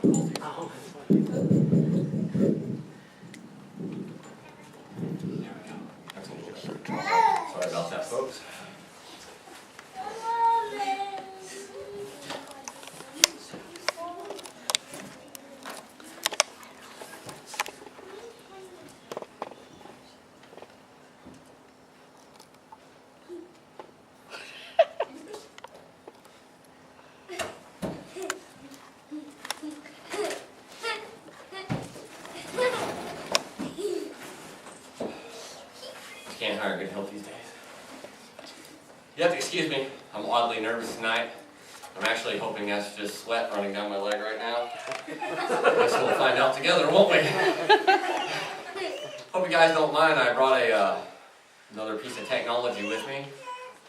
That's a little bit. Sorry about that, folks. Can't hire good help these days. You have to excuse me. I'm oddly nervous tonight. I'm actually hoping that's just sweat running down my leg right now. Guess we'll find out together, won't we? Hope you guys don't mind. I brought another piece of technology with me.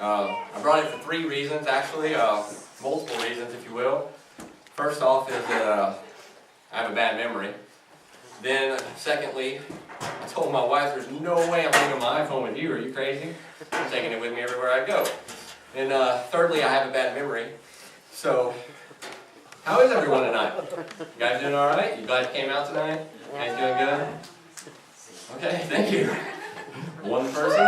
I brought it for 3 reasons, actually. Multiple reasons, if you will. First off is that I have a bad memory. Then, secondly, I told my wife there's no way I'm leaving my iPhone with you. Are you crazy? I'm taking it with me everywhere I go. And thirdly, I have a bad memory. So, how is everyone tonight? You guys doing all right? You guys came out tonight? You guys doing good? Okay, thank you. One person?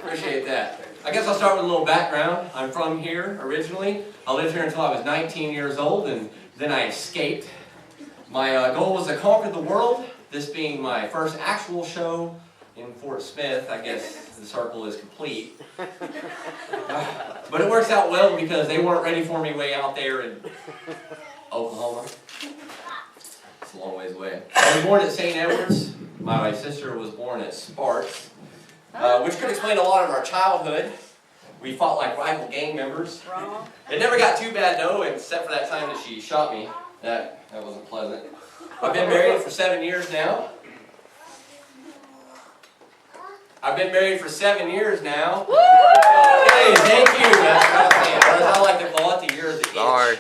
Appreciate that. I guess I'll start with a little background. I'm from here originally. I lived here until I was 19 years old, and then I escaped. My goal was to conquer the world, this being my first actual show in Fort Smith. I guess the circle is complete. But it works out well because they weren't ready for me way out there in Oklahoma. It's a long ways away. I was born at St. Edwards. My sister was born at Sparks, which could explain a lot of our childhood. We fought like rival gang members. It never got too bad though, except for that time that she shot me. That wasn't pleasant. I've been married for 7 years now. Okay, thank you. That's what I'm saying. Or as I like to call it, the year of the itch. Sorry.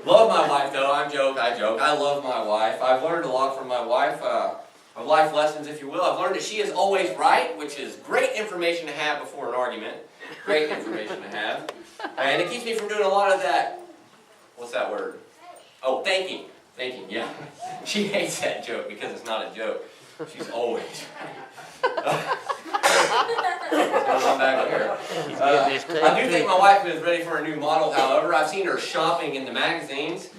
Love my wife though. I joke. I love my wife. I've learned a lot from my wife. Of life lessons, if you will. I've learned that she is always right, which is great information to have before an argument. Great information to have. And it keeps me from doing a lot of that. What's that word? Oh, thanking. Thanking, yeah. She hates that joke because it's not a joke. She's always right. I'm back here. I do think my wife is ready for a new model, however. I've seen her shopping in the magazines.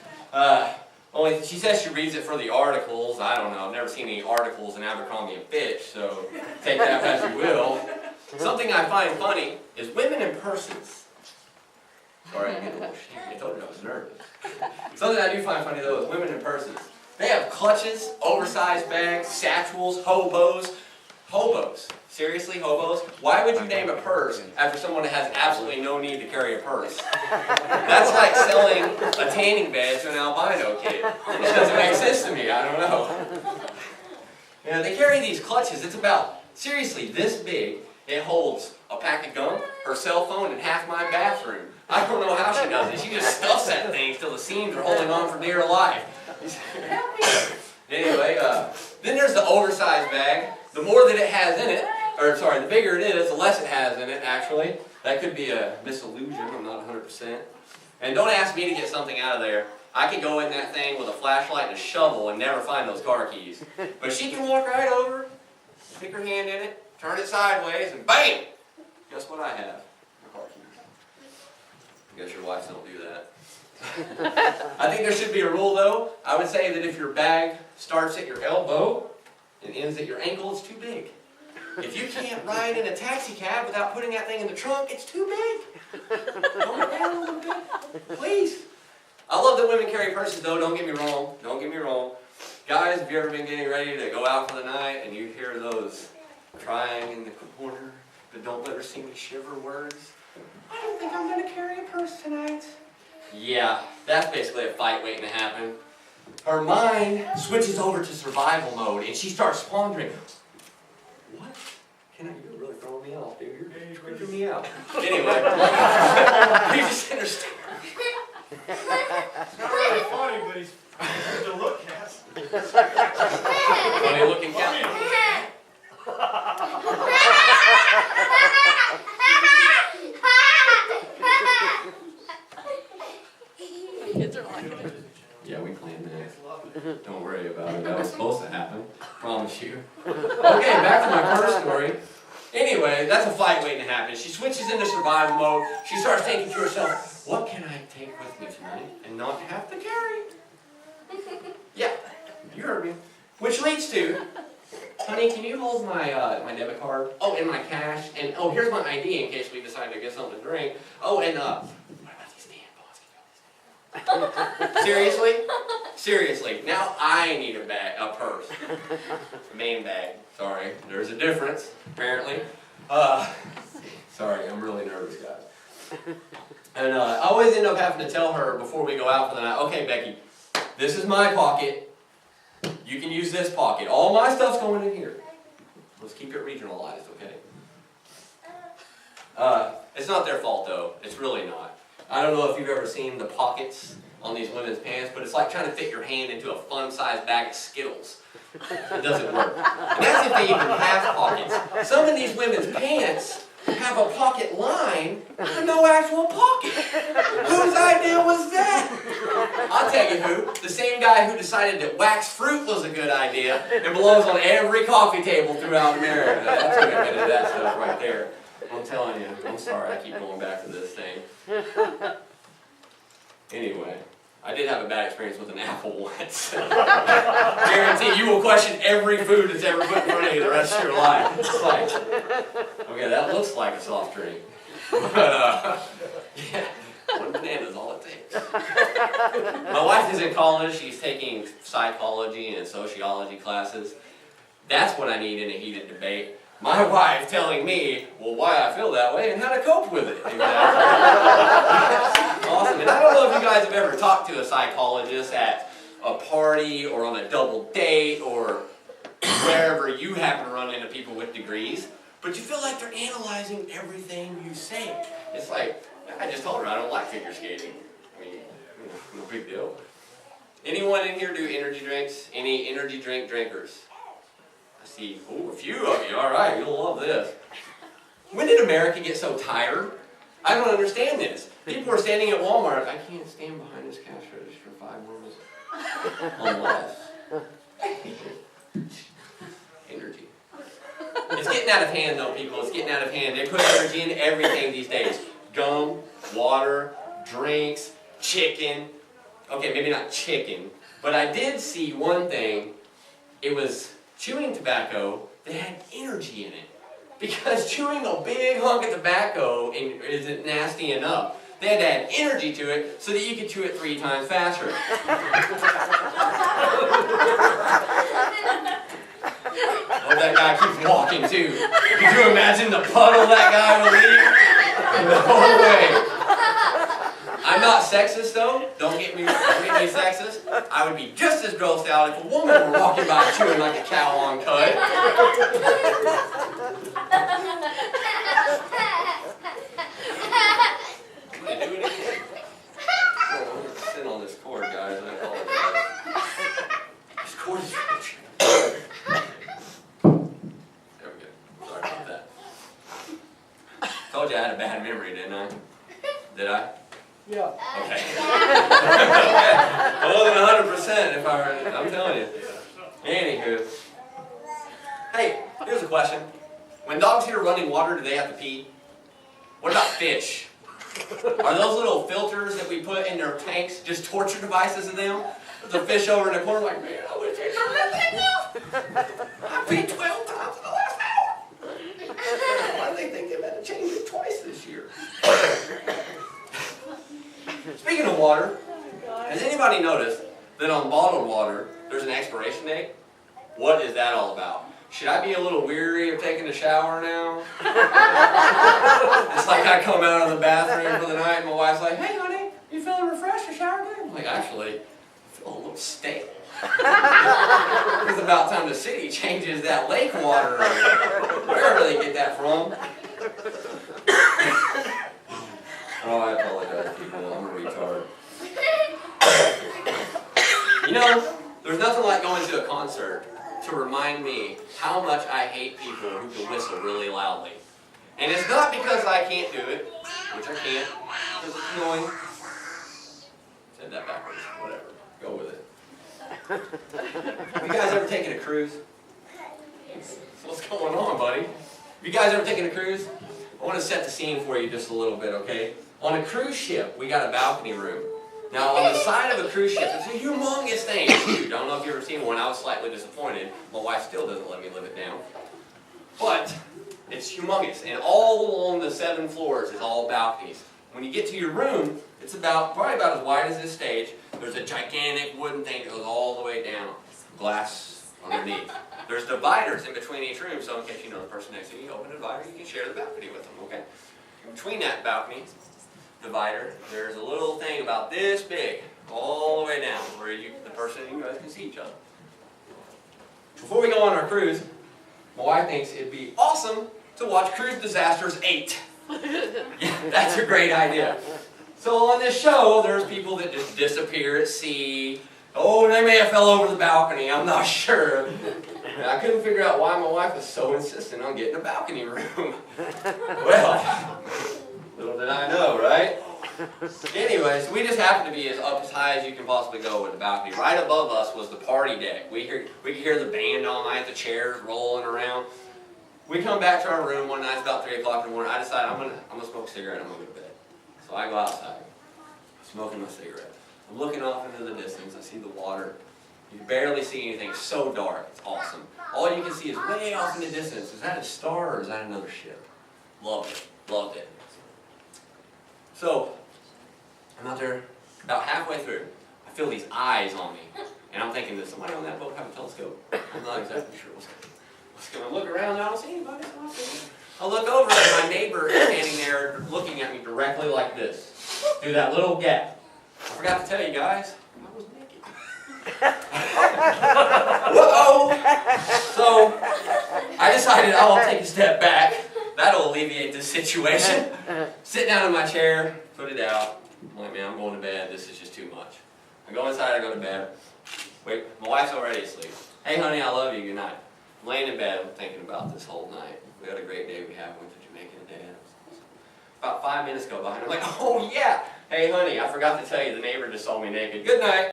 Only she says she reads it for the articles. I don't know. I've never seen any articles in Abercrombie & Fitch, so take that as you will. Something I find funny is women in purses. Sorry, I'm getting a little shaky. I told you I was nervous. Something I do find funny though is women in purses. They have clutches, oversized bags, satchels, hobos. Hobos. Seriously, hobos? Why would you name a purse after someone that has absolutely no need to carry a purse? That's like selling a tanning bed to an albino kid. It doesn't make sense to me. I don't know. You know, they carry these clutches. It's about, seriously, this big. It holds a pack of gum, her cell phone, and half my bathroom. I don't know how she does it. She just stuffs that thing till the seams are holding on for dear life. Anyway, then there's the oversized bag. The more that it has in it, or sorry, the bigger it is, the less it has in it, actually. That could be a misillusion, I'm not 100%. And don't ask me to get something out of there. I could go in that thing with a flashlight and a shovel and never find those car keys. But she can walk right over, stick her hand in it, turn it sideways, and bam! Guess what I have? The car keys. I guess your wives don't do that. I think there should be a rule though. I would say that if your bag starts at your elbow and ends at your ankle, it's too big. If you can't ride in a taxi cab without putting that thing in the trunk, it's too big. Tone it down a little bit, please. I love that women carry purses though, don't get me wrong. Don't get me wrong. Guys, have you ever been getting ready to go out for the night and you hear those crying in the corner, but don't let her see me shiver words? I don't think I'm going to carry a purse tonight. Yeah, that's basically a fight waiting to happen. Her mind switches over to survival mode and she starts pondering. What? You're really throwing me off, dude. You're freaking me out. Anyway, you just understand. It's not really funny, but he's to look at. Funny looking cat. Kids are liking it. Yeah, we planned that. Love it. Don't worry about it. That was supposed to happen. Promise you. Okay, back to my first story. Anyway, that's a fight waiting to happen. She switches into survival mode. She starts thinking to herself, what can I take with me tonight and not have to carry? Yeah, you heard me. Which leads to, honey, can you hold my my debit card? Oh, and my cash. And oh, here's my ID in case we decide to get something to drink. Oh, and what about these tampons? Seriously? Seriously. Now I need a purse. Main bag. Sorry. There's a difference, apparently. Sorry, I'm really nervous, guys. And I always end up having to tell her before we go out for the night, okay, Becky, this is my pocket. You can use this pocket. All my stuff's going in here. Let's keep it regionalized, okay? It's not their fault, though. It's really not. I don't know if you've ever seen the pockets on these women's pants, but it's like trying to fit your hand into a fun-sized bag of Skittles. It doesn't work. And that's if they even have pockets. Some of these women's pants have a pocket line and no actual pocket. Whose idea was that? I'll tell you who. The same guy who decided that wax fruit was a good idea and belongs on every coffee table throughout America. That's who invented that stuff right there. I'm telling you. I'm sorry I keep going back to this thing. Anyway. I did have a bad experience with an apple once. Guarantee you will question every food that's ever put in front of you the rest of your life. It's like, okay, that looks like a soft drink. But, yeah, one banana is all it takes. My wife is in college. She's taking psychology and sociology classes. That's what I need in a heated debate. My wife telling me, well, why I feel that way and how to cope with it. Exactly. Awesome. And I don't know if you guys have ever talked to a psychologist at a party or on a double date or wherever you happen to run into people with degrees, but you feel like they're analyzing everything you say. It's like, I just told her I don't like figure skating. I mean, no big deal. Anyone in here do energy drinks? Any energy drink drinkers? I see, ooh, a few of you. All right, you'll love this. When did America get so tired? I don't understand this. People are standing at Walmart. I can't stand behind this cash register 5 more minutes. Unless. Energy. It's getting out of hand, though, people. It's getting out of hand. They put energy in everything these days. Gum, water, drinks, chicken. Okay, maybe not chicken. But I did see one thing. It was chewing tobacco that had energy in it. Because chewing a big hunk of tobacco isn't nasty enough. They had to add energy to it so that you could chew it 3 times faster. Oh, that guy keeps walking too. Could you imagine the puddle that guy would leave? No way. I'm not sexist though. Don't get me sexist. I would be just as grossed out if a woman were walking by chewing like a cow on cud. Can I do it again? Oh, I'm gonna sit on this cord, guys. I apologize. This cord is there we go. Sorry about that. Told you I had a bad memory, didn't I? Did I? Yeah. Okay. More than 100% if I heard it. I'm telling you. Anywho. Hey, here's a question. When dogs hear running water, do they have to pee? What about fish? Are those little filters that we put in their tanks just torture devices to them? There's a fish over in the corner like, man, I wish they'd turn that thing off. I peed 12 times in the last hour. Why do they think they've had to change it twice this year? Speaking of water, has anybody noticed that on bottled water, there's an expiration date? What is that all about? Should I be a little weary of taking a shower now? It's like I come out of the bathroom for the night and my wife's like, hey honey, you feeling refreshed? You showered good? I'm like, actually, I feel a little stale. It's about time the city changes that lake water. Wherever they get that from. Oh, I apologize, people. I'm a retard. You know, there's nothing like going to a concert to remind me how much I hate people who can whistle really loudly. And it's not because I can't do it, which I can't, because it's annoying. Said that backwards, whatever. Go with it. Have you guys ever taken a cruise? What's going on, buddy? Have you guys ever taken a cruise? I want to set the scene for you just a little bit, okay? On a cruise ship, we got a balcony room. Now, on the side of a cruise ship, it's a humongous thing. It's huge. I don't know if you've ever seen one. I was slightly disappointed. My wife still doesn't let me live it down. But it's humongous, and all along the 7 floors is all balconies. When you get to your room, it's probably about as wide as this stage. There's a gigantic wooden thing that goes all the way down, glass underneath. There's dividers in between each room, so in case you know the person next to you, you open a divider, you can share the balcony with them, okay? In between that balcony divider, there's a little thing about this big, all the way down, where you guys can see each other. Before we go on our cruise, my wife thinks it'd be awesome to watch Cruise Disasters 8. Yeah, that's a great idea. So on this show, there's people that just disappear at sea. Oh, they may have fell over the balcony, I'm not sure. And I couldn't figure out why my wife was so insistent on getting a balcony room. Well, little did I know, right? Anyways, we just happened to be up as high as you can possibly go with the balcony. Right above us was the party deck. We could hear the band all night, the chairs rolling around. We come back to our room one night, it's about 3 o'clock in the morning. I decide I'm gonna smoke a cigarette, I'm gonna go to bed. So I go outside, smoking my cigarette. I'm looking off into the distance, I see the water. You can barely see anything, it's so dark, it's awesome. All you can see is way off in the distance. Is that a star or is that another ship? Loved it. So, I'm out there about halfway through. I feel these eyes on me. And I'm thinking, does somebody on that boat have a telescope? I'm not exactly sure what's going on. I look around, I don't see anybody. I look over and my neighbor is standing there looking at me directly like this. Through that little gap. I forgot to tell you guys, I was naked. Whoa! So, I decided I'll take a step back. That'll alleviate this situation. Sit down in my chair, put it out. I'm like, man, I'm going to bed. This is just too much. I go inside, I go to bed. Wait, my wife's already asleep. Hey, honey, I love you. Good night. I'm laying in bed, I'm thinking about this whole night. We had a great day we had. Went to Jamaica today. About 5 minutes go by, and I'm like, oh, yeah. Hey, honey, I forgot to tell you, the neighbor just saw me naked. Good night.